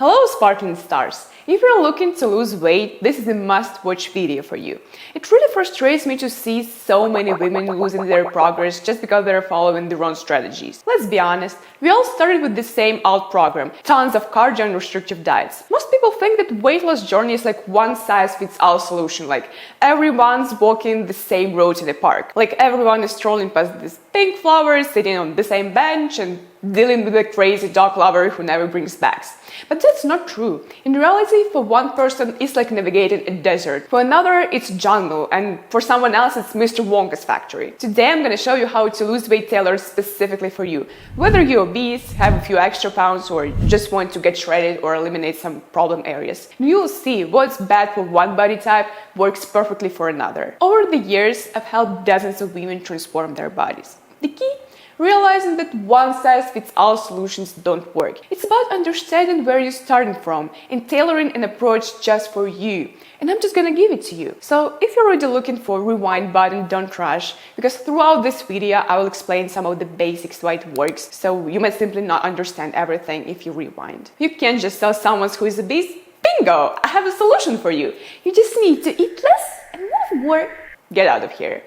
Hello sparkling stars! If you're looking to lose weight, this is a must-watch video for you. It really frustrates me to see so many women losing their progress just because they're following the wrong strategies. Let's be honest, we all started with the same old program, tons of cardio and restrictive diets. Most people think that weight loss journey is like one-size-fits-all solution, like everyone's walking the same road to the park, like everyone is strolling past these pink flowers, sitting on the same bench and dealing with a crazy dog lover who never brings bags. But that's not true. In reality, for one person, it's like navigating a desert. For another, it's jungle. And for someone else, it's Mr. Wonka's factory. Today, I'm going to show you how to lose weight tailored specifically for you. Whether you're obese, have a few extra pounds, or just want to get shredded or eliminate some problem areas. And you'll see what's bad for one body type works perfectly for another. Over the years, I've helped dozens of women transform their bodies. The key? Realizing that one-size-fits-all solutions don't work. It's about understanding where you're starting from and tailoring an approach just for you. And I'm just gonna give it to you. So if you're already looking for a rewind button, don't rush, because throughout this video I will explain some of the basics why it works, so you might simply not understand everything if you rewind. You can't just tell someone who is obese, bingo, I have a solution for you. You just need to eat less and move more. Get out of here.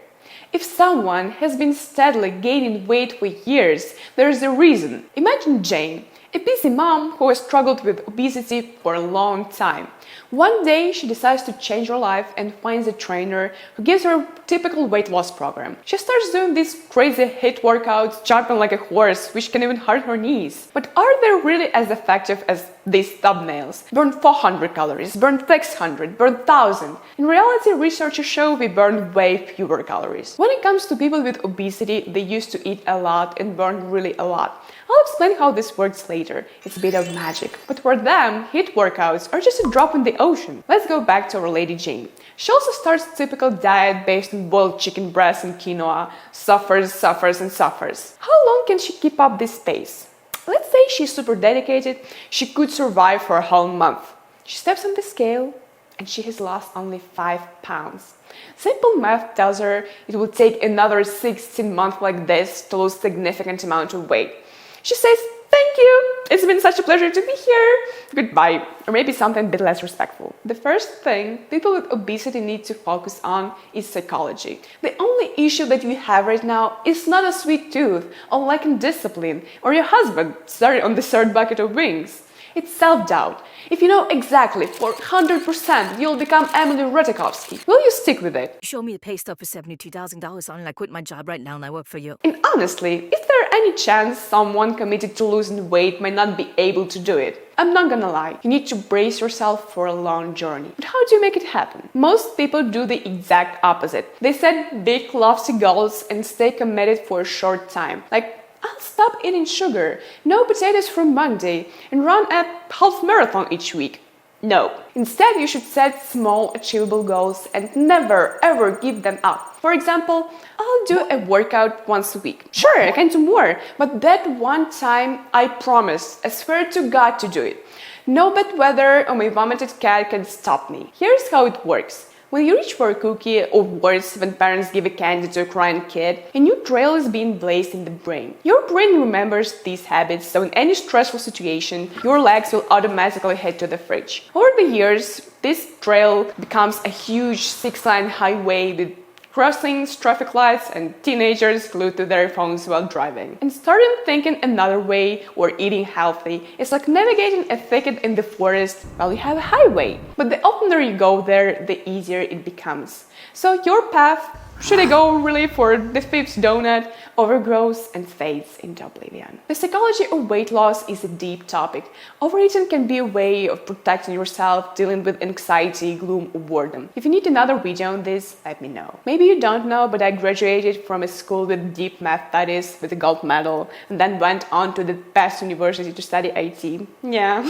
If someone has been steadily gaining weight for years, there is a reason. Imagine Jane, a busy mom who has struggled with obesity for a long time. One day, she decides to change her life and finds a trainer who gives her a typical weight loss program. She starts doing these crazy HIIT workouts, jumping like a horse, which can even hurt her knees. But are they really as effective as these thumbnails? Burn 400 calories, burn 600, burn 1000. In reality, researchers show we burn way fewer calories. When it comes to people with obesity, they used to eat a lot and burn really a lot. I'll explain how this works later. It's a bit of magic. But for them, HIIT workouts are just a drop in the ocean. Let's go back to our lady Jane. She also starts a typical diet based on boiled chicken breast and quinoa, suffers. How long can she keep up this pace? Let's say she's super dedicated, she could survive for a whole month. She steps on the scale and she has lost only 5 pounds. Simple math tells her it will take another 16 months like this to lose significant amount of weight. She says, "Thank you, it's been such a pleasure to be here, goodbye," or maybe something a bit less respectful. The first thing people with obesity need to focus on is psychology. The only issue that you have right now is not a sweet tooth or lacking discipline or your husband started on the third bucket of wings. It's self-doubt. If you know exactly for 100% you'll become Emily Ratajkowski, will you stick with it? Show me the pay stub for $72,000 and I quit my job right now and I work for you. And honestly, is there any chance someone committed to losing weight might not be able to do it? I'm not gonna lie, you need to brace yourself for a long journey. But how do you make it happen? Most people do the exact opposite. They set big lofty goals and stay committed for a short time. Like, I'll stop eating sugar, no potatoes from Monday, and run a half marathon each week. No. Instead, you should set small, achievable goals and never, ever give them up. For example, I'll do a workout once a week. Sure, I can do more, but that one time, I promise, I swear to God to do it. No bad weather or my vomited cat can stop me. Here's how it works. When you reach for a cookie, or worse, when parents give a candy to a crying kid, a new trail is being blazed in the brain. Your brain remembers these habits, so in any stressful situation, your legs will automatically head to the fridge. Over the years, this trail becomes a huge 6-lane highway with crossings, traffic lights, and teenagers glued to their phones while driving. And starting thinking another way or eating healthy is like navigating a thicket in the forest while you have a highway. But the oftener you go there, the easier it becomes. So your path, should I go really for the fifth donut, overgrows and fades into oblivion. The psychology of weight loss is a deep topic. Overeating can be a way of protecting yourself, dealing with anxiety, gloom, or boredom. If you need another video on this, let me know. Maybe you don't know, but I graduated from a school with deep math studies with a gold medal, and then went on to the best university to study IT. Yeah,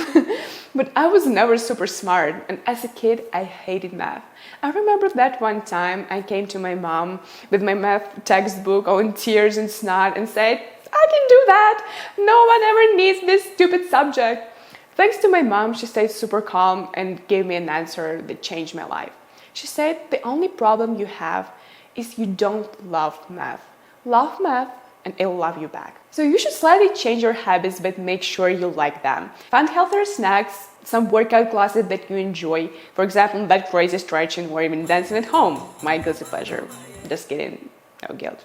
but I was never super smart, and as a kid, I hated math. I remember that one time I came to my mom with my math textbook all in tears and snot and said, "I can do that! No one ever needs this stupid subject." Thanks to my mom, she stayed super calm and gave me an answer that changed my life. She said, "The only problem you have is you don't love math. Love math and it'll love you back." So you should slightly change your habits, but make sure you like them. Find healthier snacks, some workout classes that you enjoy. For example, that crazy stretching or even dancing at home. My guilty pleasure. Just kidding. No guilt.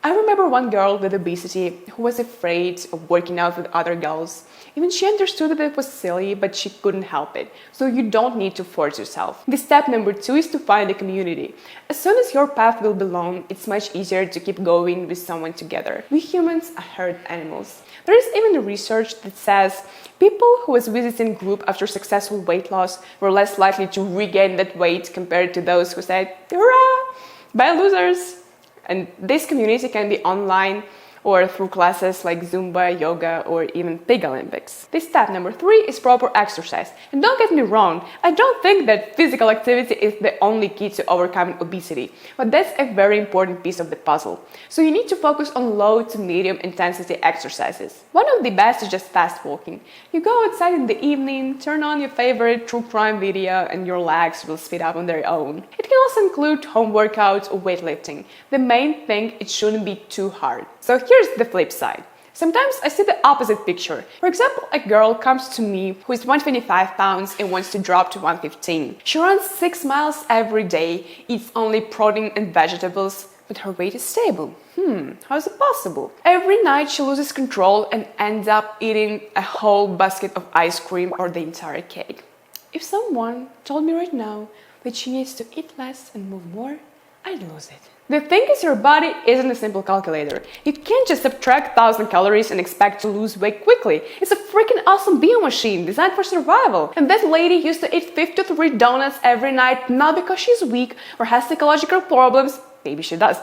I remember one girl with obesity who was afraid of working out with other girls. Even she understood that it was silly, but she couldn't help it. So you don't need to force yourself. The step number 2 is to find a community. As soon as your path will be alone, it's much easier to keep going with someone together. We humans are herd animals. There is even research that says people who was visiting group after successful weight loss were less likely to regain that weight compared to those who said, "Hurrah! Bye losers!" And this community can be online or through classes like Zumba, yoga, or even Pig Olympics. This step number 3 is proper exercise. And don't get me wrong, I don't think that physical activity is the only key to overcoming obesity, but that's a very important piece of the puzzle. So you need to focus on low to medium intensity exercises. One of the best is just fast walking. You go outside in the evening, turn on your favorite true crime video, and your legs will speed up on their own. It can also include home workouts or weightlifting. The main thing, it shouldn't be too hard. So here's the flip side. Sometimes I see the opposite picture. For example, a girl comes to me who is 125 pounds and wants to drop to 115. She runs 6 miles every day, eats only protein and vegetables, but her weight is stable. How is it possible? Every night she loses control and ends up eating a whole basket of ice cream or the entire cake. If someone told me right now that she needs to eat less and move more, I'd lose it. The thing is, your body isn't a simple calculator. You can't just subtract 1,000 calories and expect to lose weight quickly. It's a freaking awesome biomachine designed for survival. And that lady used to eat 53 donuts every night, not because she's weak or has psychological problems, maybe she does,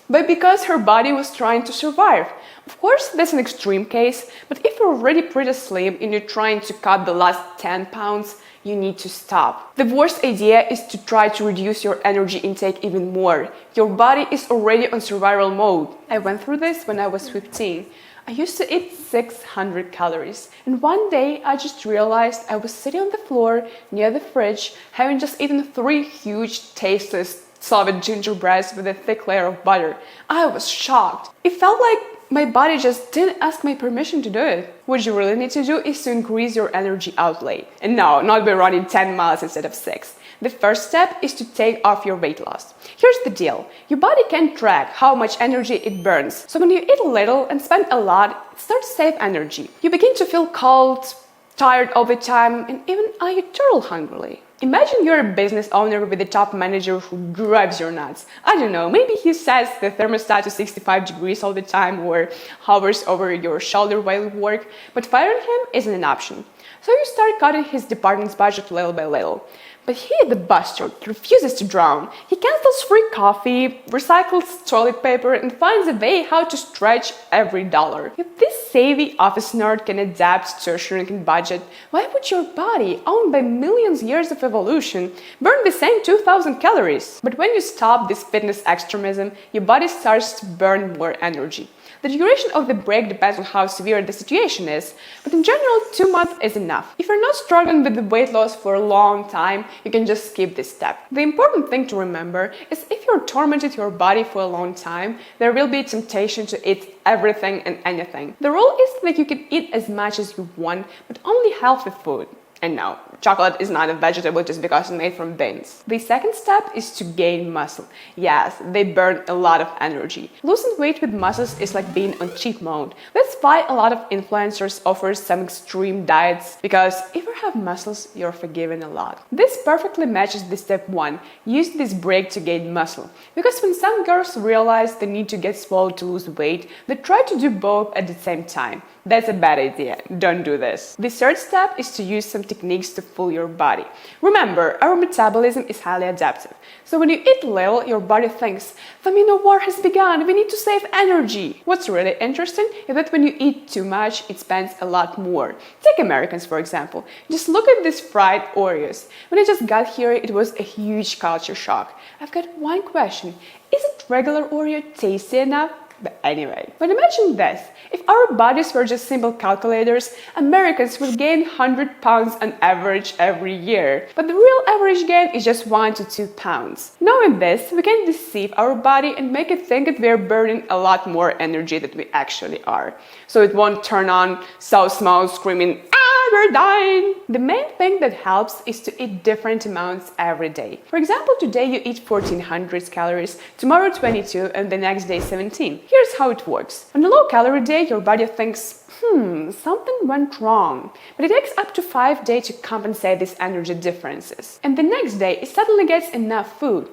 but because her body was trying to survive. Of course, that's an extreme case, but if you're already pretty slim and you're trying to cut the last 10 pounds, you need to stop. The worst idea is to try to reduce your energy intake even more. Your body is already on survival mode. I went through this when I was 15. I used to eat 600 calories. And one day I just realized I was sitting on the floor near the fridge, having just eaten 3 huge, tasteless Soviet gingerbreads with a thick layer of butter. I was shocked. It felt like my body just didn't ask my permission to do it. What you really need to do is to increase your energy outlay. And no, not by running 10 miles instead of 6. The first step is to take off your weight loss. Here's the deal. Your body can't track how much energy it burns. So when you eat little and spend a lot, it starts to save energy. You begin to feel cold, tired all the time, and even are you turtle hungrily. Imagine you're a business owner with a top manager who drives your nuts. I don't know, maybe he sets the thermostat to 65 degrees all the time or hovers over your shoulder while you work, but firing him isn't an option. So you start cutting his department's budget little by little. But he, the bastard, refuses to drown. He cancels free coffee, recycles toilet paper, and finds a way how to stretch every dollar. If this savvy office nerd can adapt to a shrinking budget, why would your body, owned by millions of years of evolution, burn the same 2,000 calories? But when you stop this fitness extremism, your body starts to burn more energy. The duration of the break depends on how severe the situation is, but in general, 2 months is enough. If you're not struggling with the weight loss for a long time, you can just skip this step. The important thing to remember is if you're tormented your body for a long time, there will be a temptation to eat everything and anything. The rule is that you can eat as much as you want, but only healthy food. And no, chocolate is not a vegetable just because it's made from beans. The second step is to gain muscle. Yes, they burn a lot of energy. Losing weight with muscles is like being on cheat mode. That's why a lot of influencers offer some extreme diets, because if you have muscles, you're forgiven a lot. This perfectly matches the step 1. Use this break to gain muscle. Because when some girls realize they need to get swole to lose weight, they try to do both at the same time. That's a bad idea. Don't do this. The third step is to use some techniques to fool your body. Remember, our metabolism is highly adaptive. So when you eat little, your body thinks, famine war has begun, we need to save energy. What's really interesting is that when you eat too much, it spends a lot more. Take Americans, for example. Just look at these fried Oreos. When I just got here, it was a huge culture shock. I've got one question. Isn't regular Oreo tasty enough? But anyway, but imagine this. If our bodies were just simple calculators, Americans would gain 100 pounds on average every year. But the real average gain is just 1 to 2 pounds. Knowing this, we can deceive our body and make it think that we are burning a lot more energy than we actually are. So it won't turn on so small screaming, "Ah, we're dying! The main thing that helps is to eat different amounts every day. For example, today you eat 1400 calories, tomorrow 22, and the next day 17. Here's how it works. On a low-calorie day, your body thinks, something went wrong. But it takes up to 5 days to compensate these energy differences. And the next day, it suddenly gets enough food.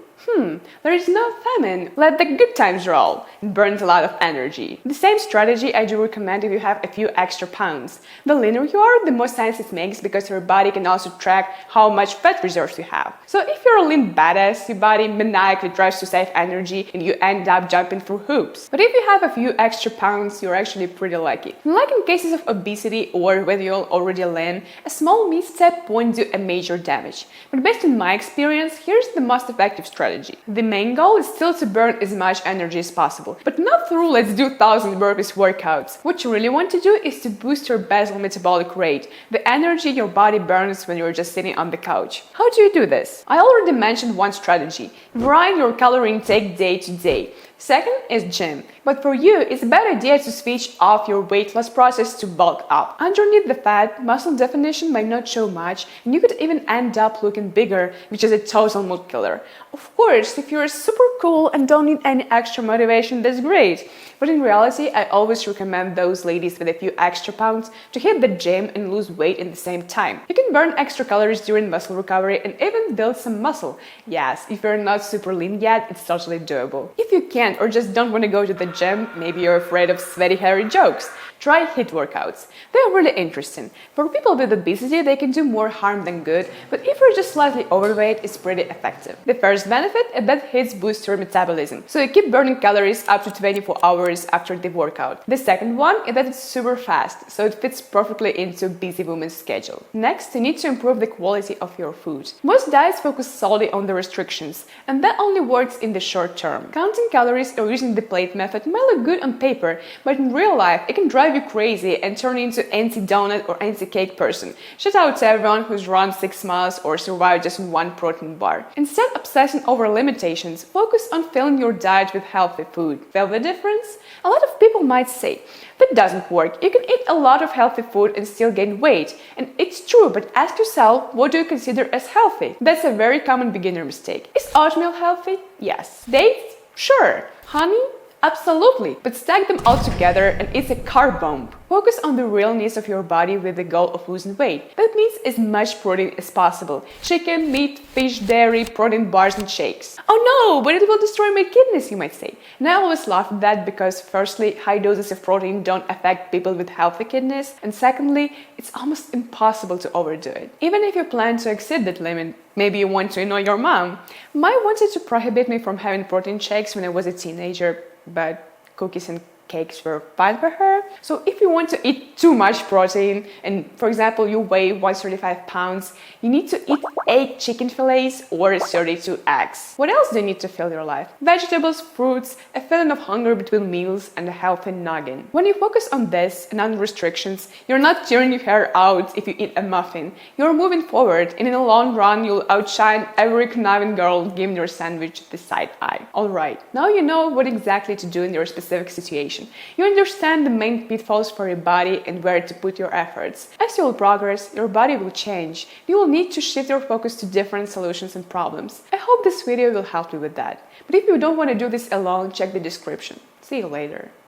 There is no famine. Let the good times roll. It burns a lot of energy. The same strategy I do recommend if you have a few extra pounds. The leaner you are, the more sense it makes because your body can also track how much fat reserves you have. So if you're a lean badass, your body maniacally tries to save energy and you end up jumping through hoops. But if you have a few extra pounds, you're actually pretty lucky. Unlike in cases of obesity or when you're already lean, a small misstep won't do a major damage. But based on my experience, here's the most effective strategy. The main goal is still to burn as much energy as possible, but not through let's do 1000 burpees workouts. What you really want to do is to boost your basal metabolic rate, the energy your body burns when you're just sitting on the couch. How do you do this? I already mentioned one strategy: vary your calorie intake day to day. Second is gym. But for you, it's a bad idea to switch off your weight loss process to bulk up. Underneath the fat, muscle definition might not show much, and you could even end up looking bigger, which is a total mood killer. Of course, if you're super cool and don't need any extra motivation, that's great. But in reality, I always recommend those ladies with a few extra pounds to hit the gym and lose weight at the same time. You can burn extra calories during muscle recovery and even build some muscle. Yes, if you're not super lean yet, it's totally doable. If you can't or just don't want to go to the gym, maybe you're afraid of sweaty, hairy jokes, try HIIT workouts. They're really interesting. For people with obesity, they can do more harm than good, but if you're just slightly overweight, it's pretty effective. The first benefit is that HIITs boost your metabolism, so you keep burning calories up to 24 hours after the workout. The second one is that it's super fast, so it fits perfectly into a busy woman's schedule. Next, you need to improve the quality of your food. Most diets focus solely on the restrictions, and that only works in the short term. Counting calories or using the plate method might look good on paper, but in real life, it can drive you crazy and turn you into anti-donut or anti-cake person. Shout out to everyone who's run 6 miles or survived just on one protein bar. Instead of obsessing over limitations, focus on filling your diet with healthy food. Feel the difference? A lot of people might say, that doesn't work. You can eat a lot of healthy food and still gain weight. And it's true, but ask yourself, what do you consider as healthy? That's a very common beginner mistake. Is oatmeal healthy? Yes. Dates? Sure. Honey? Absolutely, but stack them all together and it's a carb bomb. Focus on the real needs of your body with the goal of losing weight. That means as much protein as possible. Chicken, meat, fish, dairy, protein bars and shakes. Oh no, but it will destroy my kidneys, you might say. And I always laugh at that because firstly, high doses of protein don't affect people with healthy kidneys, and secondly, it's almost impossible to overdo it. Even if you plan to exceed that limit, maybe you want to annoy your mom. Mine wanted to prohibit me from having protein shakes when I was a teenager, but cookies and cakes were fine for her. So if you want to eat too much protein, and for example you weigh 135 pounds, you need to eat 8 chicken fillets or 32 eggs. What else do you need to fill your life? Vegetables, fruits, a feeling of hunger between meals, and a healthy noggin. When you focus on this and on restrictions, you're not tearing your hair out if you eat a muffin. You're moving forward, and in the long run you'll outshine every conniving girl giving your sandwich the side eye. Alright, now you know what exactly to do in your specific situation. You understand the main pitfalls for your body and where to put your efforts. As you will progress, your body will change. You will need to shift your focus to different solutions and problems. I hope this video will help you with that. But if you don't want to do this alone, check the description. See you later.